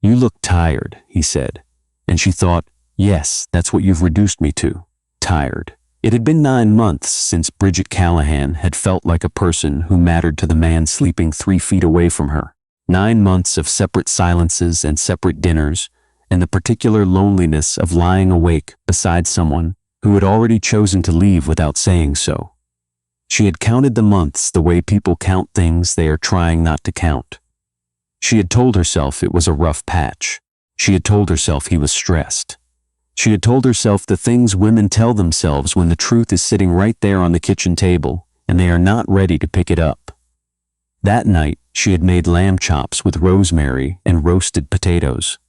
"You look tired," he said, and she thought, "Yes, that's what you've reduced me to. Tired." It had been 9 months since Bridget Callahan had felt like a person who mattered to the man sleeping 3 feet away from her. 9 months of separate silences and separate dinners, and the particular loneliness of lying awake beside someone who had already chosen to leave without saying so. She had counted the months the way people count things they are trying not to count. She had told herself it was a rough patch. She had told herself he was stressed. She had told herself the things women tell themselves when the truth is sitting right there on the kitchen table and they are not ready to pick it up. That night, she had made lamb chops with rosemary and roasted potatoes.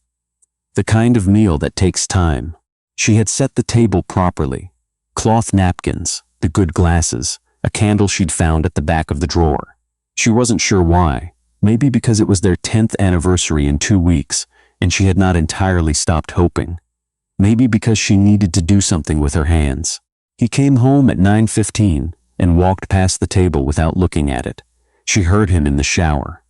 The kind of meal that takes time. She had set the table properly. Cloth napkins, the good glasses, a candle she'd found at the back of the drawer. She wasn't sure why. Maybe because it was their 10th anniversary in 2 weeks, and she had not entirely stopped hoping. Maybe because she needed to do something with her hands. He came home at 9:15 and walked past the table without looking at it. She heard him in the shower.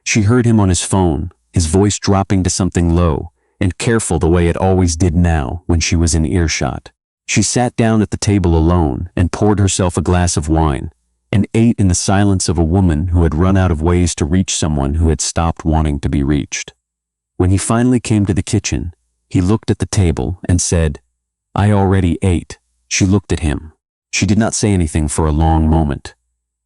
She heard him on his phone, his voice dropping to something low and careful the way it always did now when she was in earshot. She sat down at the table alone and poured herself a glass of wine and ate in the silence of a woman who had run out of ways to reach someone who had stopped wanting to be reached. When he finally came to the kitchen, he looked at the table and said, "I already ate." She looked at him. She did not say anything for a long moment.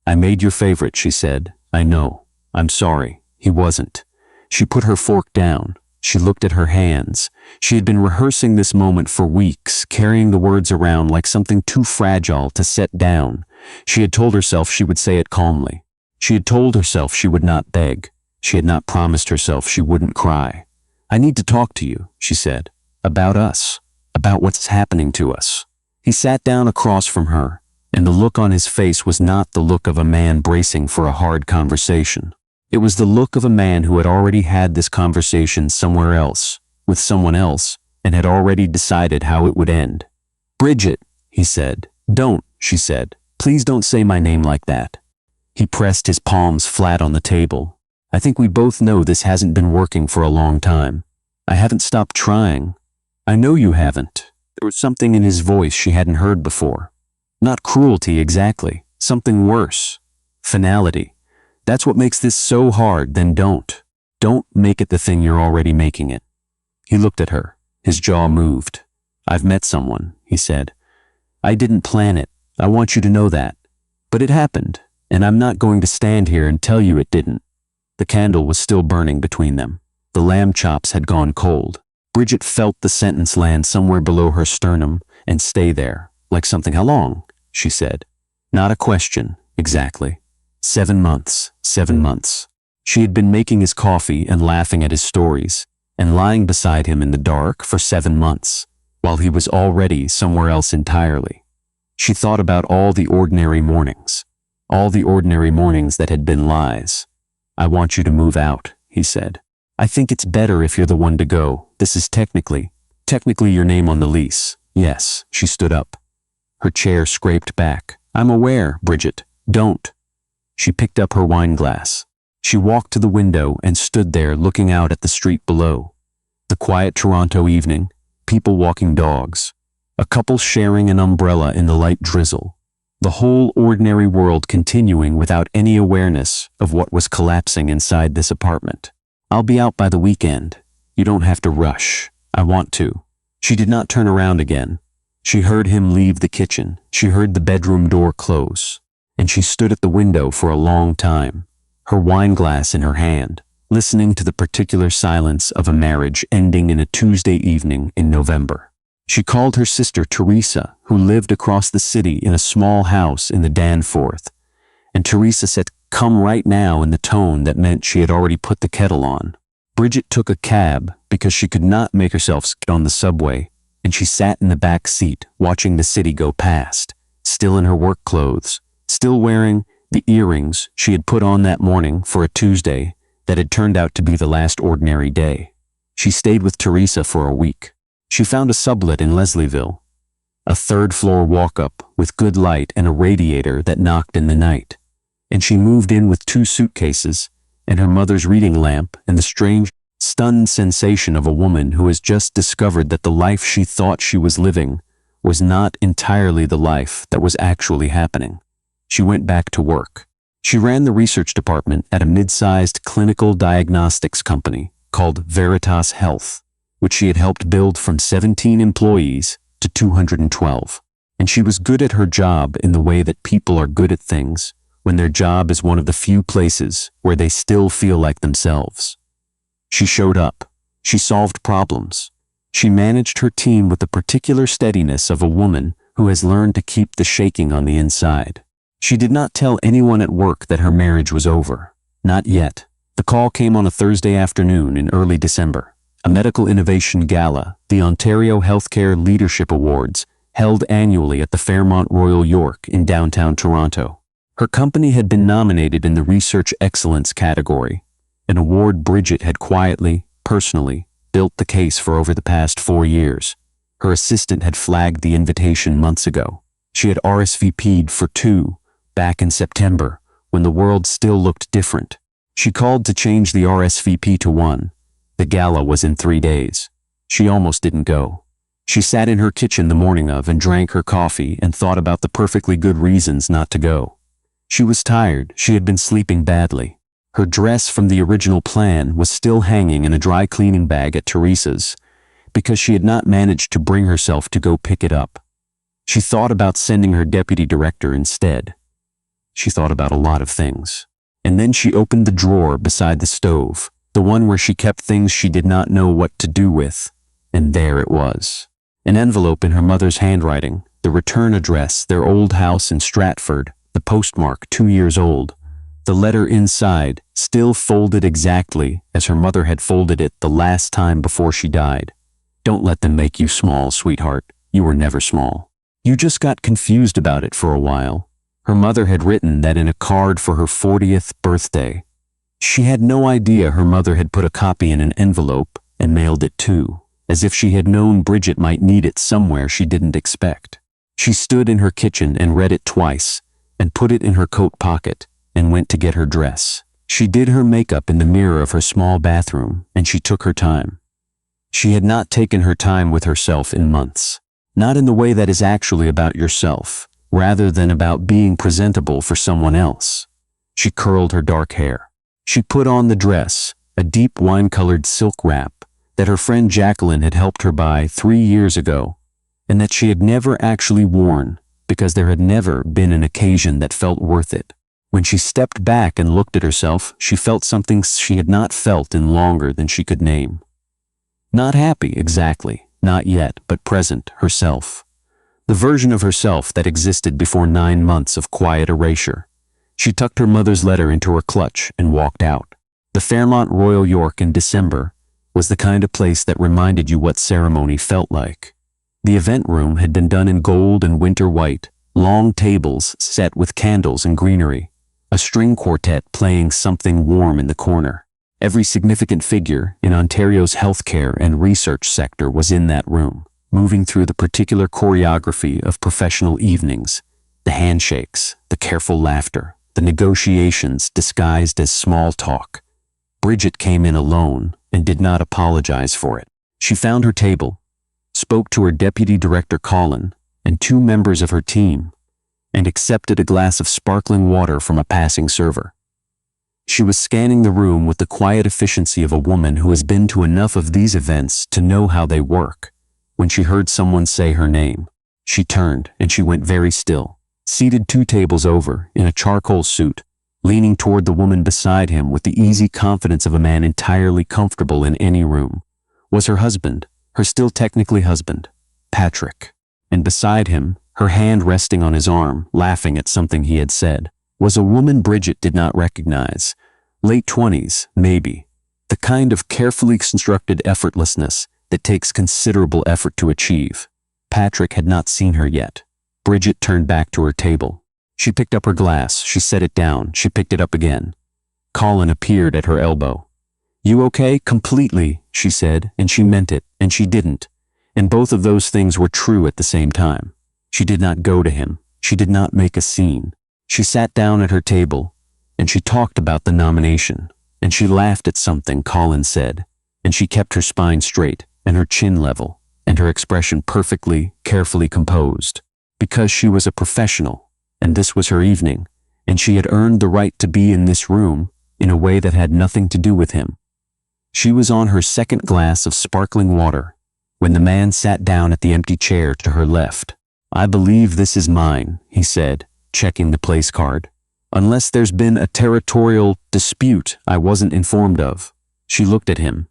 "I made your favorite," she said. "I know. I'm sorry." He wasn't. She put her fork down. She looked at her hands. She had been rehearsing this moment for weeks, carrying the words around like something too fragile to set down. She had told herself she would say it calmly. She had told herself she would not beg. She had not promised herself she wouldn't cry. "I need to talk to you," she said. "About us. About what's happening to us." He sat down across from her, and the look on his face was not the look of a man bracing for a hard conversation. It was the look of a man who had already had this conversation somewhere else, with someone else, and had already decided how it would end. "Bridget," he said. "Don't," she said. "Please don't say my name like that." He pressed his palms flat on the table. "I think we both know this hasn't been working for a long time. I haven't stopped trying." "I know you haven't." There was something in his voice she hadn't heard before. Not cruelty exactly, something worse. Finality. "That's what makes this so hard, then don't. Don't make it the thing you're already making it." He looked at her. His jaw moved. "I've met someone," he said. "I didn't plan it. I want you to know that. But it happened, and I'm not going to stand here and tell you it didn't." The candle was still burning between them. The lamb chops had gone cold. Bridget felt the sentence land somewhere below her sternum and stay there, like something. "How long?" she said. Not a question, exactly. 7 months, 7 months. She had been making his coffee and laughing at his stories, and lying beside him in the dark for 7 months, while he was already somewhere else entirely. She thought about all the ordinary mornings that had been lies. "I want you to move out," he said. "I think it's better if you're the one to go. This is technically your name on the lease." "Yes." She stood up. Her chair scraped back. "I'm aware, Bridget. Don't." She picked up her wine glass. She walked to the window and stood there looking out at the street below. The quiet Toronto evening, people walking dogs, a couple sharing an umbrella in the light drizzle. The whole ordinary world continuing without any awareness of what was collapsing inside this apartment. "I'll be out by the weekend. You don't have to rush. I want to." She did not turn around again. She heard him leave the kitchen. She heard the bedroom door close. And she stood at the window for a long time, her wine glass in her hand, listening to the particular silence of a marriage ending in a Tuesday evening in November. She called her sister Teresa, who lived across the city in a small house in the Danforth, and Teresa said, "Come right now," in the tone that meant she had already put the kettle on. Bridget took a cab because she could not make herself get on the subway, and she sat in the back seat watching the city go past, still in her work clothes, still wearing the earrings she had put on that morning for a Tuesday that had turned out to be the last ordinary day. She stayed with Teresa for a week. She found a sublet in Leslieville, a 3rd-floor walk-up with good light and a radiator that knocked in the night. And she moved in with 2 suitcases and her mother's reading lamp and the strange stunned sensation of a woman who has just discovered that the life she thought she was living was not entirely the life that was actually happening. She went back to work. She ran the research department at a mid-sized clinical diagnostics company called Veritas Health, which she had helped build from 17 employees to 212. And she was good at her job in the way that people are good at things when their job is one of the few places where they still feel like themselves. She showed up. She solved problems. She managed her team with the particular steadiness of a woman who has learned to keep the shaking on the inside. She did not tell anyone at work that her marriage was over. Not yet. The call came on a Thursday afternoon in early December. A medical innovation gala, the Ontario Healthcare Leadership Awards, held annually at the Fairmont Royal York in downtown Toronto. Her company had been nominated in the Research Excellence category, an award Bridget had quietly, personally, built the case for over the past 4 years. Her assistant had flagged the invitation months ago. She had RSVP'd for 2 back in September, when the world still looked different. She called to change the RSVP to 1. The gala was in 3 days. She almost didn't go. She sat in her kitchen the morning of and drank her coffee and thought about the perfectly good reasons not to go. She was tired. She had been sleeping badly. Her dress from the original plan was still hanging in a dry cleaning bag at Teresa's because she had not managed to bring herself to go pick it up. She thought about sending her deputy director instead. She thought about a lot of things. And then she opened the drawer beside the stove, the one where she kept things she did not know what to do with, and there it was. An envelope in her mother's handwriting, the return address, their old house in Stratford, the postmark 2 years old. The letter inside, still folded exactly as her mother had folded it the last time before she died. Don't let them make you small, sweetheart. You were never small. You just got confused about it for a while. Her mother had written that in a card for her 40th birthday. She had no idea her mother had put a copy in an envelope and mailed it too, as if she had known Bridget might need it somewhere she didn't expect. She stood in her kitchen and read it twice, and put it in her coat pocket, and went to get her dress. She did her makeup in the mirror of her small bathroom, and she took her time. She had not taken her time with herself in months. Not in the way that is actually about yourself, rather than about being presentable for someone else. She curled her dark hair. She put on the dress, a deep wine-colored silk wrap that her friend Jacqueline had helped her buy 3 years ago, and that she had never actually worn because there had never been an occasion that felt worth it. When she stepped back and looked at herself, she felt something she had not felt in longer than she could name. Not happy, exactly, not yet, but present, herself. The version of herself that existed before 9 months of quiet erasure. She tucked her mother's letter into her clutch and walked out. The Fairmont Royal York in December was the kind of place that reminded you what ceremony felt like. The event room had been done in gold and winter white, long tables set with candles and greenery, a string quartet playing something warm in the corner. Every significant figure in Ontario's healthcare and research sector was in that room, moving through the particular choreography of professional evenings, the handshakes, the careful laughter, the negotiations disguised as small talk. Bridget came in alone and did not apologize for it. She found her table, spoke to her deputy director Colin and 2 members of her team, and accepted a glass of sparkling water from a passing server. She was scanning the room with the quiet efficiency of a woman who has been to enough of these events to know how they work. When she heard someone say her name, she turned and she went very still. Seated 2 tables over, in a charcoal suit, leaning toward the woman beside him with the easy confidence of a man entirely comfortable in any room, was her husband, her still technically husband, Patrick. And beside him, her hand resting on his arm, laughing at something he had said, was a woman Bridget did not recognize. Late 20s, maybe. The kind of carefully constructed effortlessness that takes considerable effort to achieve. Patrick had not seen her yet. Bridget turned back to her table. She picked up her glass, she set it down, she picked it up again. Colin appeared at her elbow. "You okay?" "Completely," she said, and she meant it, and she didn't. And both of those things were true at the same time. She did not go to him. She did not make a scene. She sat down at her table, and she talked about the nomination, and she laughed at something Colin said. and she kept her spine straight and her chin level and her expression perfectly, carefully composed. Because she was a professional, and this was her evening, and she had earned the right to be in this room in a way that had nothing to do with him. She was on her second glass of sparkling water when the man sat down at the empty chair to her left. "I believe this is mine," he said, checking the place card. "Unless there's been a territorial dispute I wasn't informed of." She looked at him.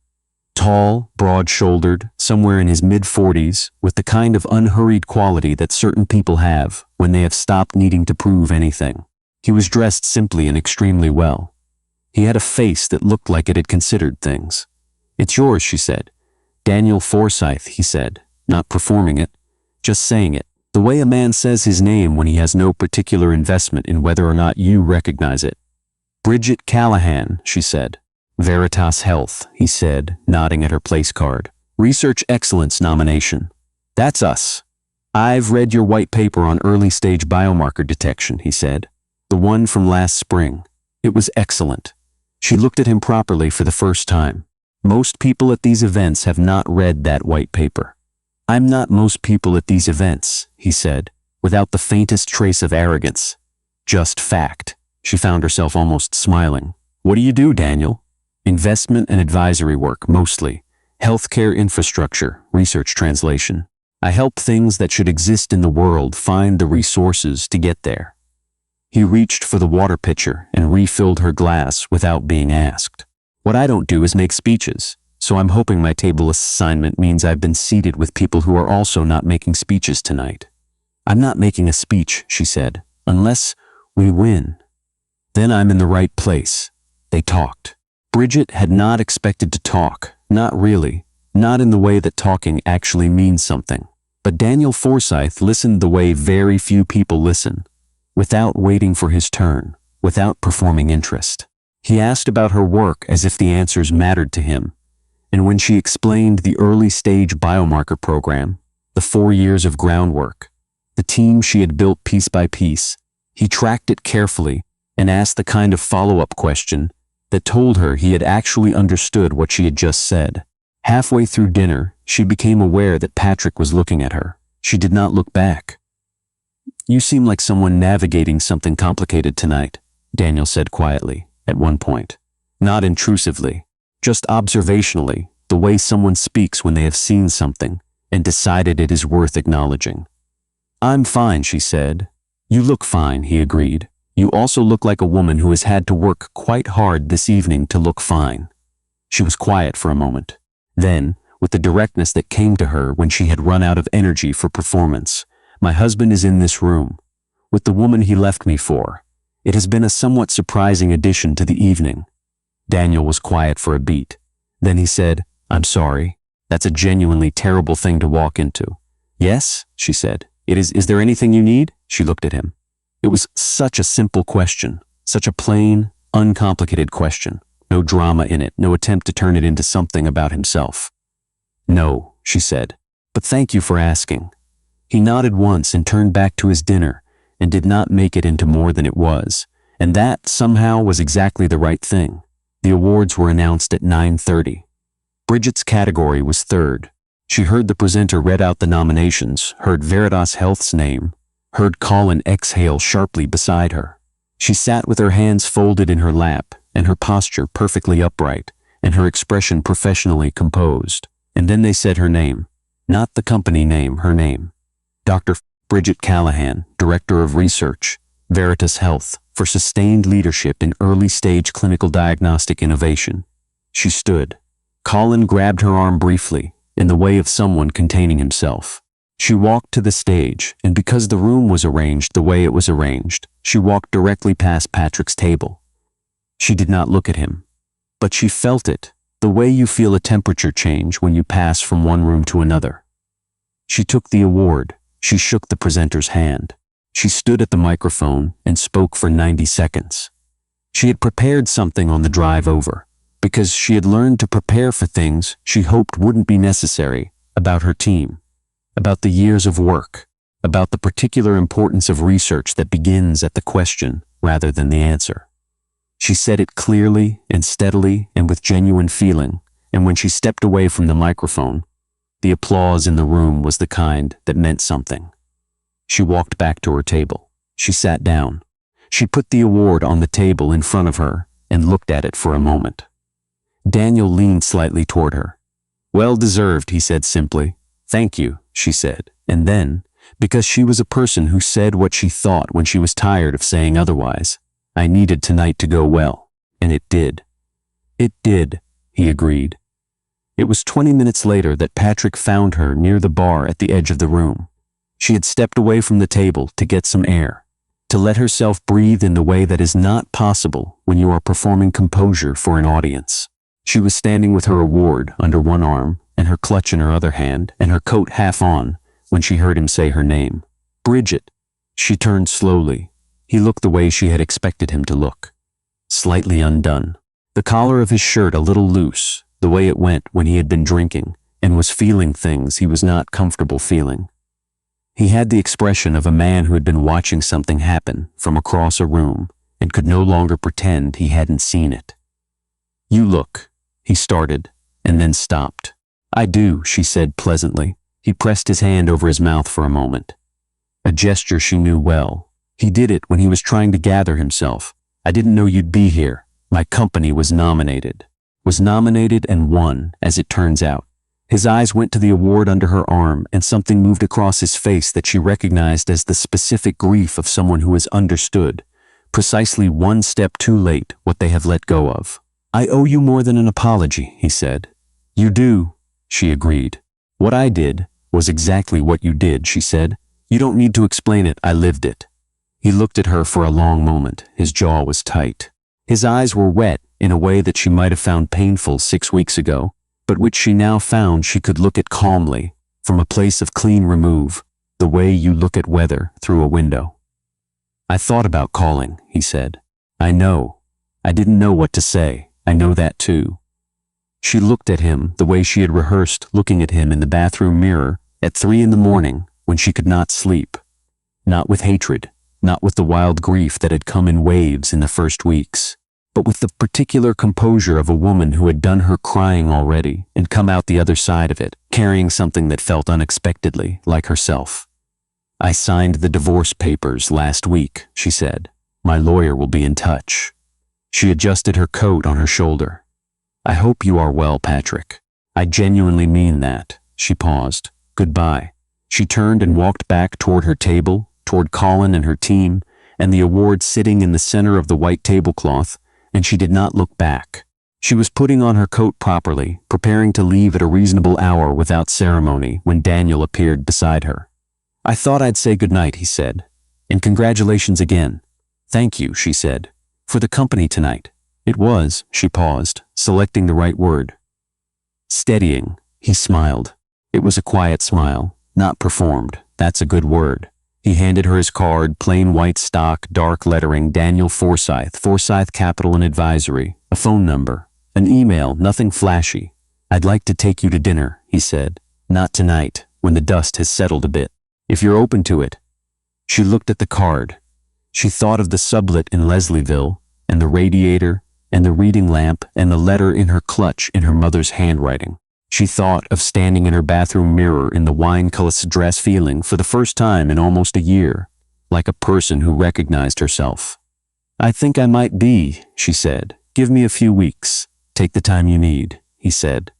Tall, broad-shouldered, somewhere in his mid-40s, with the kind of unhurried quality that certain people have when they have stopped needing to prove anything. He was dressed simply and extremely well. He had a face that looked like it had considered things. "It's yours," she said. "Daniel Forsyth," he said, not performing it, just saying it. The way a man says his name when he has no particular investment in whether or not you recognize it. "Bridget Callahan," she said. "Veritas Health," he said, nodding at her place card. "Research Excellence nomination." "That's us." "I've read your white paper on early-stage biomarker detection," he said. "The one from last spring. It was excellent." She looked at him properly for the first time. Most people at these events have not read that white paper. "I'm not most people at these events," he said, without the faintest trace of arrogance. "Just fact." She found herself almost smiling. "What do you do, Daniel?" "Investment and advisory work, mostly. Healthcare infrastructure, research translation. I help things that should exist in the world find the resources to get there." He reached for the water pitcher and refilled her glass without being asked. "What I don't do is make speeches, so I'm hoping my table assignment means I've been seated with people who are also not making speeches tonight." "I'm not making a speech," she said, "unless we win. Then I'm in the right place." They talked. Bridget had not expected to talk, not really, not in the way that talking actually means something. But Daniel Forsyth listened the way very few people listen, without waiting for his turn, without performing interest. He asked about her work as if the answers mattered to him, and when she explained the early-stage biomarker program, the 4 years of groundwork, the team she had built piece by piece, he tracked it carefully and asked the kind of follow-up question that told her he had actually understood what she had just said. Halfway through dinner, she became aware that Patrick was looking at her. She did not look back. "You seem like someone navigating something complicated tonight," Daniel said quietly, at one point. Not intrusively, just observationally, the way someone speaks when they have seen something and decided it is worth acknowledging. "I'm fine," she said. "You look fine," he agreed. "You also look like a woman who has had to work quite hard this evening to look fine." She was quiet for a moment. Then, with the directness that came to her when she had run out of energy for performance, "My husband is in this room, with the woman he left me for. It has been a somewhat surprising addition to the evening." Daniel was quiet for a beat. Then he said, "I'm sorry. That's a genuinely terrible thing to walk into." "Yes," she said. Is there anything you need?" She looked at him. It was such a simple question, such a plain, uncomplicated question. No drama in it, no attempt to turn it into something about himself. "No," she said, "but thank you for asking." He nodded once and turned back to his dinner and did not make it into more than it was, and that somehow was exactly the right thing. The awards were announced at 9:30. Bridget's category was third. She heard the presenter read out the nominations, heard Veritas Health's name, heard Colin exhale sharply beside her. She sat with her hands folded in her lap and her posture perfectly upright and her expression professionally composed. And then they said her name. Not the company name, her name. Dr. Bridget Callahan, Director of Research, Veritas Health, for sustained leadership in early-stage clinical diagnostic innovation. She stood. Colin grabbed her arm briefly, in the way of someone containing himself. She walked to the stage, and because the room was arranged the way it was arranged, she walked directly past Patrick's table. She did not look at him, but she felt it, the way you feel a temperature change when you pass from one room to another. She took the award. She shook the presenter's hand. She stood at the microphone and spoke for 90 seconds. She had prepared something on the drive over, because she had learned to prepare for things she hoped wouldn't be necessary, about her team, about the years of work, about the particular importance of research that begins at the question rather than the answer. She said it clearly and steadily and with genuine feeling, and when she stepped away from the microphone, the applause in the room was the kind that meant something. She walked back to her table. She sat down. She put the award on the table in front of her and looked at it for a moment. Daniel leaned slightly toward her. "Well deserved," he said simply. "Thank you," she said. And then, because she was a person who said what she thought when she was tired of saying otherwise, "I needed tonight to go well." And it did. "It did," he agreed. It was 20 minutes later that Patrick found her near the bar at the edge of the room. She had stepped away from the table to get some air, to let herself breathe in the way that is not possible when you are performing composure for an audience. She was standing with her award under one arm and her clutch in her other hand and her coat half on when she heard him say her name. "Bridget." She turned slowly. He looked the way she had expected him to look. Slightly undone. The collar of his shirt a little loose, the way it went when he had been drinking and was feeling things he was not comfortable feeling. He had the expression of a man who had been watching something happen from across a room and could no longer pretend he hadn't seen it. "You look," he started, and then stopped. "I do," she said pleasantly. He pressed his hand over his mouth for a moment. A gesture she knew well. He did it when he was trying to gather himself. "I didn't know you'd be here. My company was nominated." Was nominated and won, as it turns out. His eyes went to the award under her arm, and something moved across his face that she recognized as the specific grief of someone who has understood, precisely one step too late, what they have let go of. "I owe you more than an apology," he said. "You do," she agreed. "What I did was exactly what you did," she said. "You don't need to explain it, I lived it." He looked at her for a long moment. His jaw was tight. His eyes were wet in a way that she might have found painful 6 weeks ago, but which she now found she could look at calmly, from a place of clean remove, the way you look at weather through a window. "I thought about calling," he said. "I know. I didn't know what to say. I know that too." She looked at him the way she had rehearsed looking at him in the bathroom mirror at 3 in the morning when she could not sleep. Not with hatred, not with the wild grief that had come in waves in the first weeks, but with the particular composure of a woman who had done her crying already and come out the other side of it, carrying something that felt unexpectedly like herself. "I signed the divorce papers last week," she said. "My lawyer will be in touch." She adjusted her coat on her shoulder. "I hope you are well, Patrick. I genuinely mean that." She paused. "Goodbye." She turned and walked back toward her table, toward Colin and her team, and the award sitting in the center of the white tablecloth, and she did not look back. She was putting on her coat properly, preparing to leave at a reasonable hour without ceremony when Daniel appeared beside her. "I thought I'd say goodnight," he said. "And congratulations again." "Thank you," she said, "for the company tonight." It was, she paused, selecting the right word. "Steadying," he smiled. It was a quiet smile, not performed. That's a good word. He handed her his card, plain white stock, dark lettering, Daniel Forsyth, Forsyth Capital and Advisory, a phone number, an email, nothing flashy. "I'd like to take you to dinner," he said. "Not tonight, when the dust has settled a bit. If you're open to it." She looked at the card. She thought of the sublet in Leslieville, and the radiator, and the reading lamp, and the letter in her clutch in her mother's handwriting. She thought of standing in her bathroom mirror in the wine-colored dress feeling for the first time in almost a year, like a person who recognized herself. "I think I might be," she said. "Give me a few weeks. Take the time you need," he said.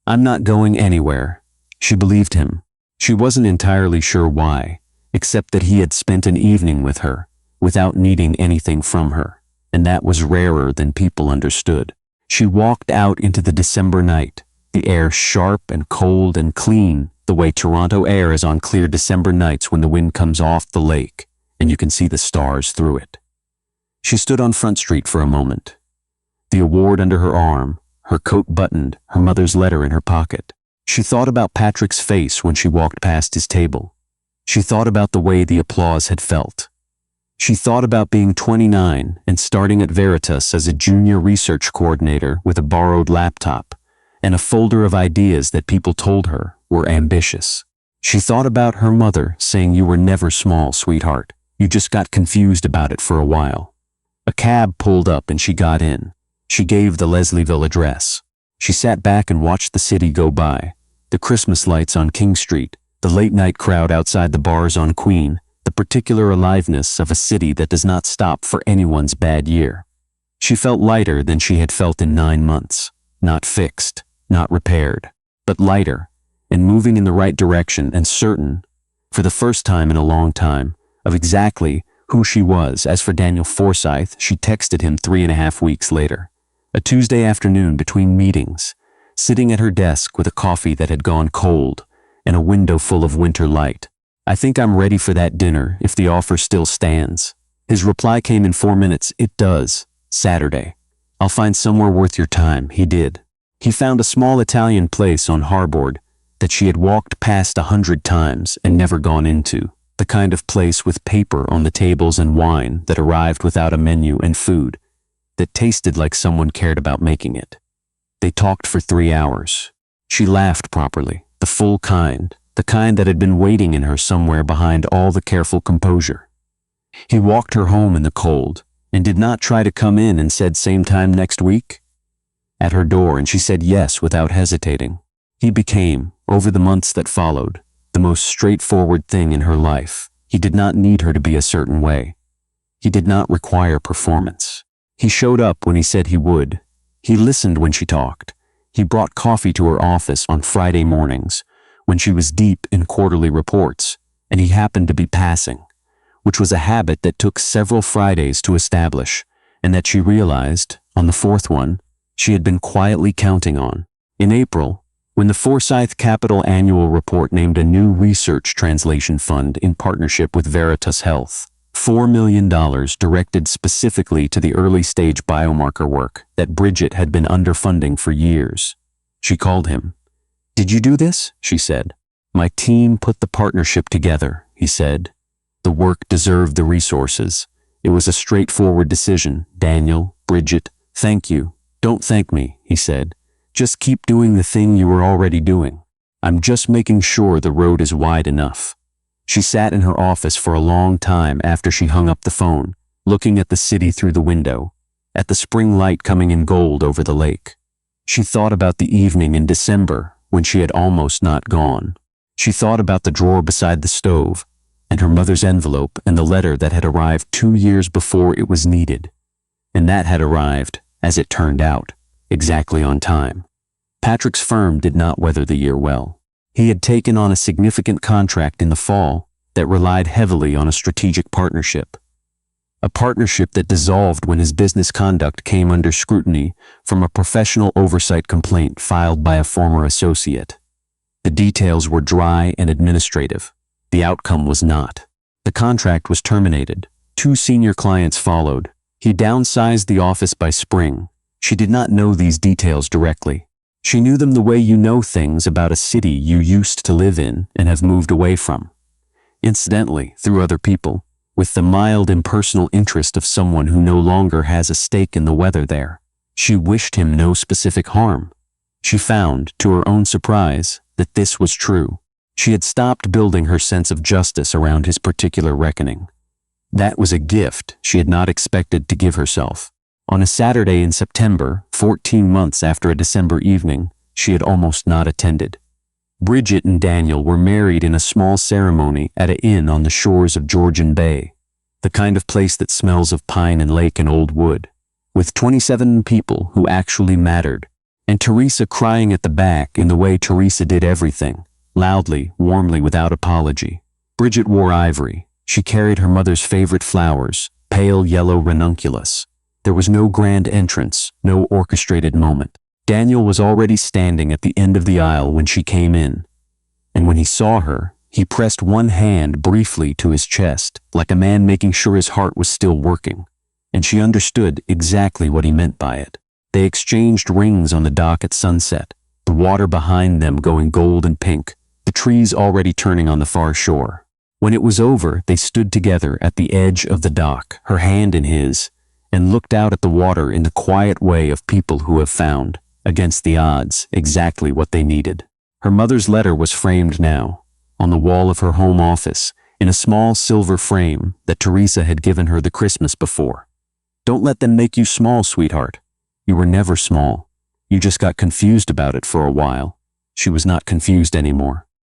"I'm not going anywhere." She believed him. She wasn't entirely sure why, except that he had spent an evening with her, without needing anything from her, and that was rarer than people understood. She walked out into the December night, the air sharp and cold and clean, the way Toronto air is on clear December nights when the wind comes off the lake and you can see the stars through it. She stood on Front Street for a moment, the award under her arm, her coat buttoned, her mother's letter in her pocket. She thought about Patrick's face when she walked past his table. She thought about the way the applause had felt. She thought about being 29 and starting at Veritas as a junior research coordinator with a borrowed laptop and a folder of ideas that people told her were ambitious. She thought about her mother saying, "You were never small, sweetheart. You just got confused about it for a while." A cab pulled up and she got in. She gave the Leslieville address. She sat back and watched the city go by. The Christmas lights on King Street, the late-night crowd outside the bars on Queen, the particular aliveness of a city that does not stop for anyone's bad year. She felt lighter than she had felt in 9 months. Not fixed, not repaired, but lighter, and moving in the right direction and certain, for the first time in a long time, of exactly who she was. As for Daniel Forsyth, she texted him 3.5 weeks later. A Tuesday afternoon between meetings, sitting at her desk with a coffee that had gone cold and a window full of winter light. I think I'm ready for that dinner if the offer still stands. His reply came in 4 minutes. It does. Saturday. I'll find somewhere worth your time. He did. He found a small Italian place on Harbord that she had walked past 100 times and never gone into. The kind of place with paper on the tables and wine that arrived without a menu and food that tasted like someone cared about making it. They talked for 3 hours. She laughed properly, the full kind, the kind that had been waiting in her somewhere behind all the careful composure. He walked her home in the cold and did not try to come in and said same time next week at her door, and she said yes without hesitating. He became, over the months that followed, the most straightforward thing in her life. He did not need her to be a certain way. He did not require performance. He showed up when he said he would. He listened when she talked. He brought coffee to her office on Friday mornings when she was deep in quarterly reports, and he happened to be passing, which was a habit that took several Fridays to establish, and that she realized, on the 4th one, she had been quietly counting on. In April, when the Forsyth Capital Annual Report named a new research translation fund in partnership with Veritas Health, $4 million directed specifically to the early-stage biomarker work that Bridget had been underfunding for years. She called him. "Did you do this?" she said. "My team put the partnership together," he said. The work deserved the resources. It was a straightforward decision. "Daniel, Bridget, thank you." "Don't thank me," he said. "Just keep doing the thing you were already doing. I'm just making sure the road is wide enough." She sat in her office for a long time after she hung up the phone, looking at the city through the window, at the spring light coming in gold over the lake. She thought about the evening in December when she had almost not gone. She thought about the drawer beside the stove, and her mother's envelope and the letter that had arrived 2 years before it was needed. And that had arrived, as it turned out, exactly on time. Patrick's firm did not weather the year well. He had taken on a significant contract in the fall that relied heavily on a strategic partnership. A partnership that dissolved when his business conduct came under scrutiny from a professional oversight complaint filed by a former associate. The details were dry and administrative. The outcome was not. The contract was terminated. 2 senior clients followed. He downsized the office by spring. She did not know these details directly. She knew them the way you know things about a city you used to live in and have moved away from. Incidentally, through other people, with the mild impersonal interest of someone who no longer has a stake in the weather there. She wished him no specific harm. She found, to her own surprise, that this was true. She had stopped building her sense of justice around his particular reckoning. That was a gift she had not expected to give herself. On a Saturday in September, 14 months after a December evening, she had almost not attended. Bridget and Daniel were married in a small ceremony at an inn on the shores of Georgian Bay, the kind of place that smells of pine and lake and old wood, with 27 people who actually mattered, and Teresa crying at the back in the way Teresa did everything, loudly, warmly, without apology. Bridget wore ivory. She carried her mother's favorite flowers, pale yellow ranunculus. There was no grand entrance, no orchestrated moment. Daniel was already standing at the end of the aisle when she came in, and when he saw her, he pressed one hand briefly to his chest, like a man making sure his heart was still working, and she understood exactly what he meant by it. They exchanged rings on the dock at sunset, the water behind them going gold and pink, the trees already turning on the far shore. When it was over, they stood together at the edge of the dock, her hand in his, and looked out at the water in the quiet way of people who have found, against the odds, exactly what they needed. Her mother's letter was framed now, on the wall of her home office, in a small silver frame that Teresa had given her the Christmas before. "Don't let them make you small, sweetheart. You were never small. You just got confused about it for a while. She was not confused anymore.